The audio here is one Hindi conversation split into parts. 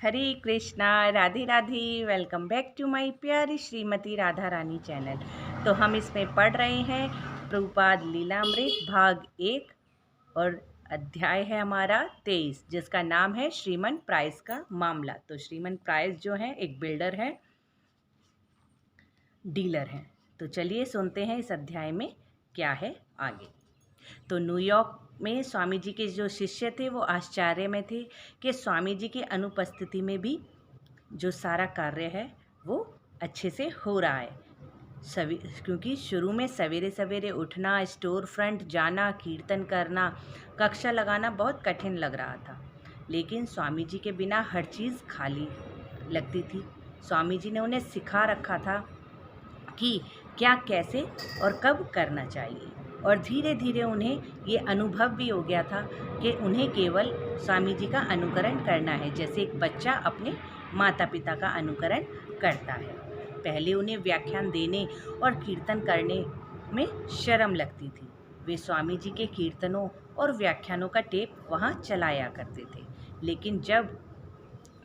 Hare Krishna, Radhe Radhe. Welcome back to my प्यारी श्रीमती राधा रानी चैनल। तो हम इसमें पढ़ रहे हैं प्रभुपाद लीलामृत भाग 1 और अध्याय है हमारा 23, जिसका नाम है श्रीमन प्राइस का मामला। तो श्रीमन प्राइस जो है एक बिल्डर है, डीलर हैं। तो चलिए सुनते हैं इस अध्याय में क्या है आगे। तो न्यूयॉर्क में स्वामी जी के जो शिष्य थे वो आश्चर्य में थे कि स्वामी जी की अनुपस्थिति में भी जो सारा कार्य है वो अच्छे से हो रहा है। क्योंकि शुरू में सवेरे सवेरे उठना, स्टोर फ्रंट जाना, कीर्तन करना, कक्षा लगाना बहुत कठिन लग रहा था। लेकिन स्वामी जी के बिना हर चीज़ खाली लगती थी। स्वामी जी ने उन्हें सिखा रखा था कि क्या, कैसे और कब करना चाहिए। और धीरे धीरे उन्हें ये अनुभव भी हो गया था कि उन्हें केवल स्वामी जी का अनुकरण करना है, जैसे एक बच्चा अपने माता पिता का अनुकरण करता है। पहले उन्हें व्याख्यान देने और कीर्तन करने में शर्म लगती थी। वे स्वामी जी के कीर्तनों और व्याख्यानों का टेप वहाँ चलाया करते थे। लेकिन जब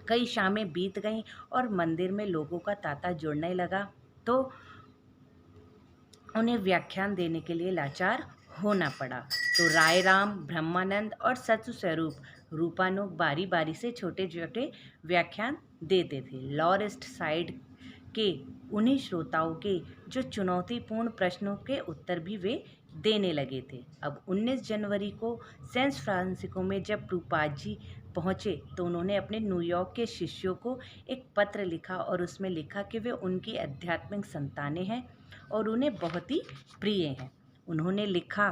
कई शामें बीत गईं और मंदिर में लोगों का तांता जुड़ने लगा तो उन्हें व्याख्यान देने के लिए लाचार होना पड़ा। तो राय राम, ब्रह्मानंद और सत्य स्वरूप रूपानुग बारी बारी से छोटे छोटे व्याख्यान देते थे। लॉरेस्ट साइड के उन्हीं श्रोताओं के जो चुनौतीपूर्ण प्रश्नों के उत्तर भी वे देने लगे थे। अब 19 जनवरी को सैन फ्रांसिस्को में जब प्रभुपाद जी पहुँचे तो उन्होंने अपने न्यूयॉर्क के शिष्यों को एक पत्र लिखा और उसमें लिखा कि वे उनकी आध्यात्मिक संतानें हैं और उन्हें बहुत ही प्रिय हैं। उन्होंने लिखा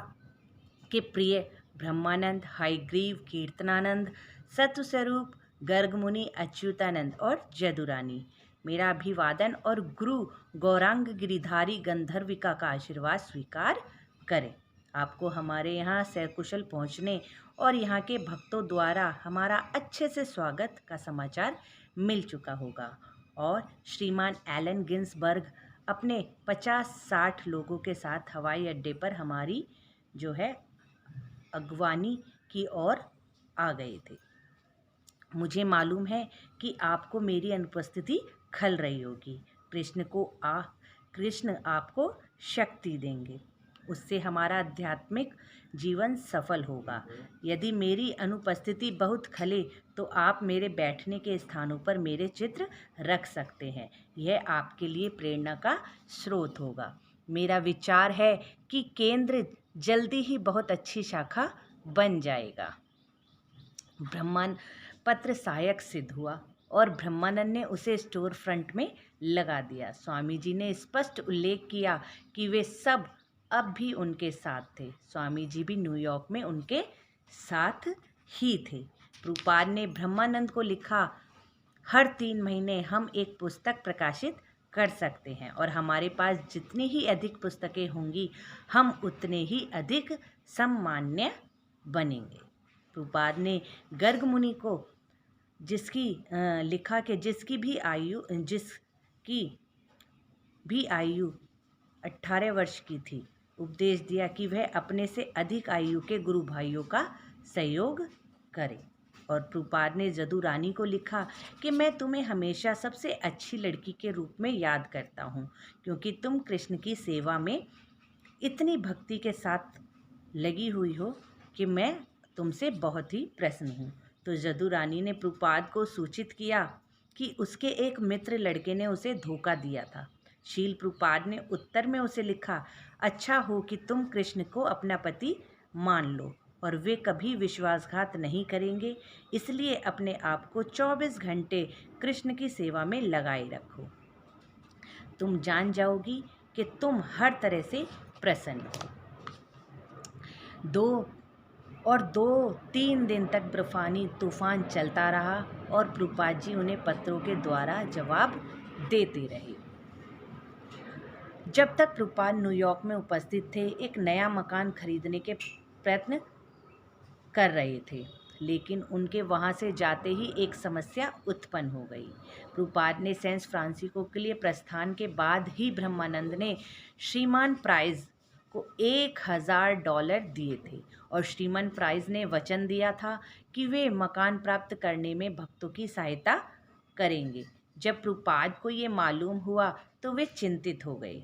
कि प्रिय ब्रह्मानंद, हाईग्रीव, कीर्तनानंद, सत्यस्वरूप, गर्ग मुनि, अच्युतानंद और जदुरानी, मेरा अभिवादन और गुरु गौरांग गिरिधारी गंधर्विका का आशीर्वाद स्वीकार करें। आपको हमारे यहाँ सकुशल पहुँचने और यहाँ के भक्तों द्वारा हमारा अच्छे से स्वागत का समाचार मिल चुका होगा। और श्रीमान एलन गिन्सबर्ग अपने 50-60 लोगों के साथ हवाई अड्डे पर हमारी जो है अगवानी की ओर आ गए थे। मुझे मालूम है कि आपको मेरी अनुपस्थिति खल रही होगी। कृष्ण आपको शक्ति देंगे, उससे हमारा आध्यात्मिक जीवन सफल होगा। यदि मेरी अनुपस्थिति बहुत खले तो आप मेरे बैठने के स्थानों पर मेरे चित्र रख सकते हैं। यह आपके लिए प्रेरणा का स्रोत होगा। मेरा विचार है कि केंद्र जल्दी ही बहुत अच्छी शाखा बन जाएगा। ब्रह्मांड पत्र सहायक सिद्ध हुआ और ब्रह्मानंद ने उसे स्टोर फ्रंट में लगा दिया। स्वामी जी ने स्पष्ट उल्लेख किया कि वे सब अब भी उनके साथ थे। स्वामी जी भी न्यूयॉर्क में उनके साथ ही थे। प्रभुपाद ने ब्रह्मानंद को लिखा, हर 3 महीने हम एक पुस्तक प्रकाशित कर सकते हैं और हमारे पास जितनी ही अधिक पुस्तकें होंगी हम उतने ही अधिक सम्मान्य बनेंगे। प्रभुपाद ने गर्ग मुनि को लिखा कि जिसकी भी आयु 18 वर्ष की थी, उपदेश दिया कि वह अपने से अधिक आयु के गुरु भाइयों का सहयोग करे। और प्रभुपाद ने जदू रानी को लिखा कि मैं तुम्हें हमेशा सबसे अच्छी लड़की के रूप में याद करता हूँ, क्योंकि तुम कृष्ण की सेवा में इतनी भक्ति के साथ लगी हुई हो कि मैं तुमसे बहुत ही प्रसन्न हूँ। तो जदू रानी ने प्रभुपाद को सूचित किया कि उसके एक मित्र लड़के ने उसे धोखा दिया था। शील प्रभुपाद ने उत्तर में उसे लिखा, अच्छा हो कि तुम कृष्ण को अपना पति मान लो और वे कभी विश्वासघात नहीं करेंगे, इसलिए अपने आप को 24 घंटे कृष्ण की सेवा में लगाए रखो। तुम जान जाओगी कि तुम हर तरह से प्रसन्न हो। 2-3 दिन तक बर्फानी तूफान चलता रहा और प्रभुपाद जी उन्हें पत्रों के द्वारा जवाब देते रहे। जब तक प्रभुपाद न्यूयॉर्क में उपस्थित थे, एक नया मकान खरीदने के प्रयत्न कर रहे थे, लेकिन उनके वहां से जाते ही एक समस्या उत्पन्न हो गई। प्रभुपाद ने सैन फ्रांसिस्को के लिए प्रस्थान के बाद ही ब्रह्मानंद ने श्रीमान प्राइस को $1000 दिए थे और श्रीमान प्राइस ने वचन दिया था कि वे मकान प्राप्त करने में भक्तों की सहायता करेंगे। जब प्रभुपाद को ये मालूम हुआ तो वे चिंतित हो गए।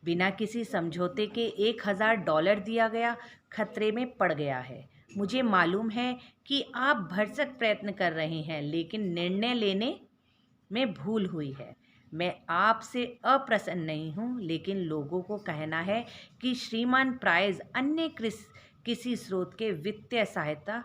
बिना किसी समझौते के $1000 दिया गया खतरे में पड़ गया है। मुझे मालूम है कि आप भरसक प्रयत्न कर रहे हैं, लेकिन निर्णय लेने में भूल हुई है। मैं आपसे अप्रसन्न नहीं हूँ, लेकिन लोगों को कहना है कि श्रीमान प्राइस अन्य किसी स्रोत के वित्तीय सहायता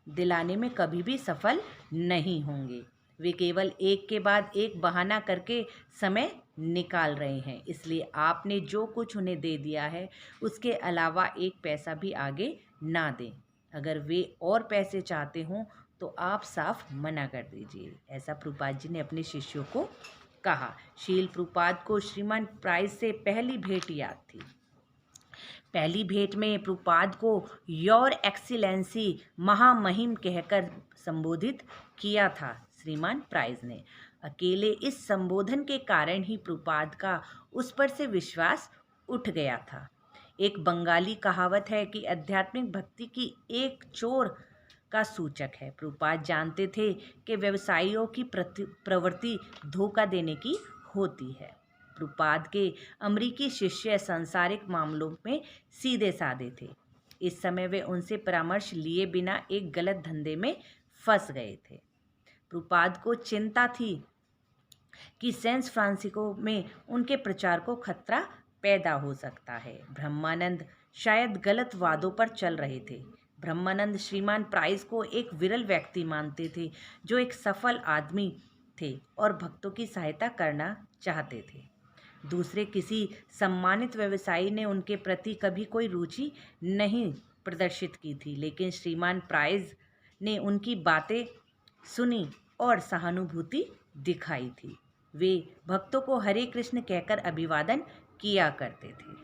दिलाने में कभी भी सफल नहीं होंगे। वे केवल एक के बाद एक बहाना करके समय निकाल रहे हैं, इसलिए आपने जो कुछ उन्हें दे दिया है उसके अलावा एक पैसा भी आगे ना दें। अगर वे और पैसे चाहते हों तो आप साफ मना कर दीजिए। ऐसा प्रभुपाद जी ने अपने शिष्यों को कहा। शील प्रभुपाद को श्रीमान प्राइस से पहली भेंट याद थी। पहली भेंट में प्रभुपाद को योर एक्सीलेंसी महामहिम कहकर संबोधित किया था श्रीमान प्राइस ने। अकेले इस संबोधन के कारण ही प्रभुपाद का उस पर से विश्वास उठ गया था। एक बंगाली कहावत है कि आध्यात्मिक भक्ति की एक चोर का सूचक है। प्रभुपाद जानते थे कि व्यवसायियों की प्रवृत्ति धोखा देने की होती है। प्रभुपाद के अमरीकी शिष्य सांसारिक मामलों में सीधे साधे थे। इस समय वे उनसे परामर्श लिए बिना एक गलत धंधे में फंस गए थे। प्रभुपाद को चिंता थी कि सैन फ्रांसिस्को में उनके प्रचार को खतरा पैदा हो सकता है। ब्रह्मानंद शायद गलत वादों पर चल रहे थे। ब्रह्मानंद श्रीमान प्राइस को एक विरल व्यक्ति मानते थे जो एक सफल आदमी थे और भक्तों की सहायता करना चाहते थे। दूसरे किसी सम्मानित व्यवसायी ने उनके प्रति कभी कोई रुचि नहीं प्रदर्शित की थी, लेकिन श्रीमान प्राइस ने उनकी बातें सुनी और सहानुभूति दिखाई थी। वे भक्तों को हरे कृष्ण कहकर अभिवादन किया करते थे।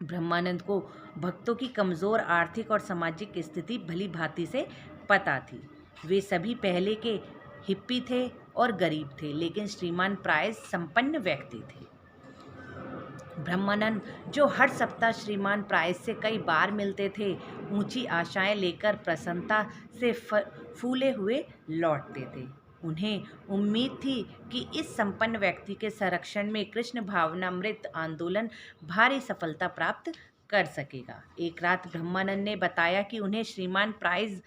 ब्रह्मानंद को भक्तों की कमज़ोर आर्थिक और सामाजिक स्थिति भली भांति से पता थी। वे सभी पहले के हिप्पी थे और गरीब थे, लेकिन श्रीमान प्राइस संपन्न व्यक्ति थे। ब्रह्मानंद, जो हर सप्ताह श्रीमान प्राइस से कई बार मिलते थे, ऊंची आशाएं लेकर प्रसन्नता से फूले हुए लौटते थे। उन्हें उम्मीद थी कि इस संपन्न व्यक्ति के संरक्षण में कृष्ण भावनामृत आंदोलन भारी सफलता प्राप्त कर सकेगा। एक रात ब्रह्मानंद ने बताया कि उन्हें श्रीमान प्राइस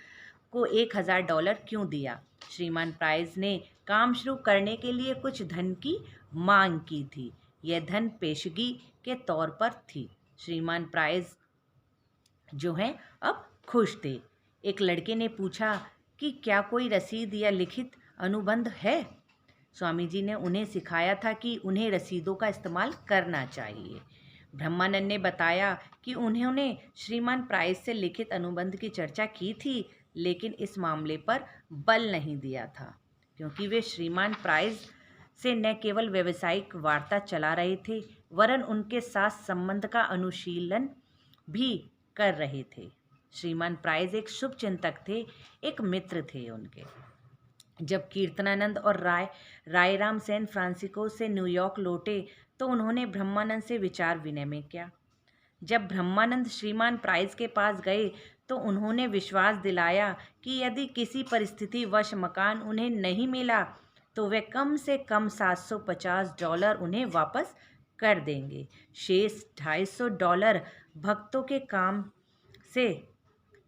को $1000 क्यों दिया। श्रीमान प्राइस ने काम शुरू करने के लिए कुछ धन की मांग की थी। यह धन पेशगी के तौर पर थी। श्रीमान प्राइस जो हैं अब खुश थे। एक लड़के ने पूछा कि क्या कोई रसीद या लिखित अनुबंध है। स्वामी जी ने उन्हें सिखाया था कि उन्हें रसीदों का इस्तेमाल करना चाहिए। ब्रह्मानंद ने बताया कि उन्होंने श्रीमान प्राइस से लिखित अनुबंध की चर्चा की थी, लेकिन इस मामले पर बल नहीं दिया था, क्योंकि वे श्रीमान प्राइस से न केवल व्यावसायिक वार्ता चला रहे थे, वरन उनके साथ संबंध का अनुशीलन भी कर रहे थे। श्रीमान प्राइस एक शुभ चिंतक थे, एक मित्र थे उनके। जब कीर्तनानंद और रायराम सैन फ्रांसिस्को से न्यूयॉर्क लौटे तो उन्होंने ब्रह्मानंद से विचार विनिमय किया। जब ब्रह्मानंद श्रीमान प्राइस के पास गए तो उन्होंने विश्वास दिलाया कि यदि किसी परिस्थिति वश मकान उन्हें नहीं मिला तो वे कम से कम $750 उन्हें वापस कर देंगे। शेष $250 भक्तों के काम से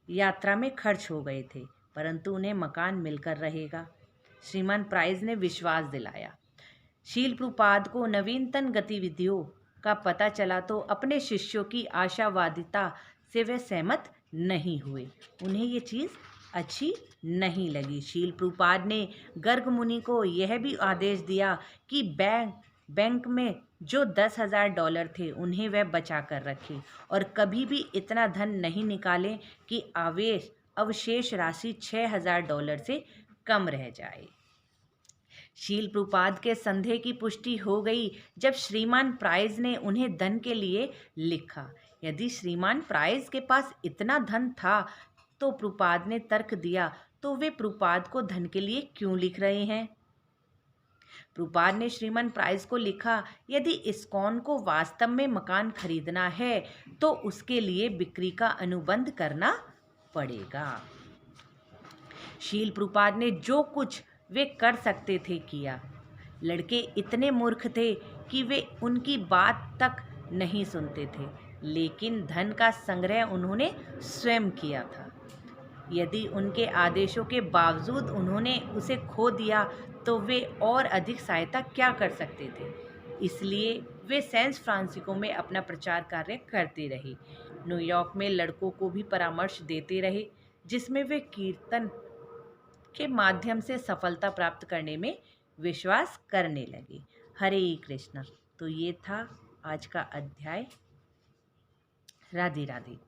यात्रा में खर्च हो गए थे, परंतु उन्हें मकान मिलकर रहेगा। श्रीमान प्राइस ने विश्वास दिलाया। शील प्रभुपाद को नवीनतम गतिविधियों का पता चला तो अपने शिष्यों की आशावादिता से वे सहमत नहीं हुए। उन्हें ये चीज़ अच्छी नहीं लगी। शील प्रभुपाद ने गर्ग मुनि को यह भी आदेश दिया कि बैंक में जो $10,000 थे उन्हें वह बचा कर रखे और कभी भी इतना धन नहीं निकालें कि अवशेष राशि $6,000 से कम रह जाए। शील प्रभुपाद के संदेह की पुष्टि हो गई जब श्रीमान प्राइस ने उन्हें धन के लिए लिखा। यदि श्रीमान प्राइस के पास इतना धन था तो प्रभुपाद ने तर्क दिया, तो वे प्रभुपाद को धन के लिए क्यों लिख रहे हैं। प्रभुपाद ने श्रीमान प्राइस को लिखा, यदि इस्कॉन को वास्तव में मकान खरीदना है तो उसके लिए बिक्री का अनुबंध करना पड़ेगा। शील प्रभुपाद ने जो कुछ वे कर सकते थे किया। लड़के इतने मूर्ख थे कि वे उनकी बात तक नहीं सुनते थे, लेकिन धन का संग्रह उन्होंने स्वयं किया था। यदि उनके आदेशों के बावजूद उन्होंने उसे खो दिया तो वे और अधिक सहायता क्या कर सकते थे। इसलिए वे सैन फ्रांसिस्को में अपना प्रचार कार्य करते रहे। न्यूयॉर्क में लड़कों को भी परामर्श देते रहे, जिसमें वे कीर्तन के माध्यम से सफलता प्राप्त करने में विश्वास करने लगे। हरे कृष्णा। तो ये था आज का अध्याय। राधे राधे।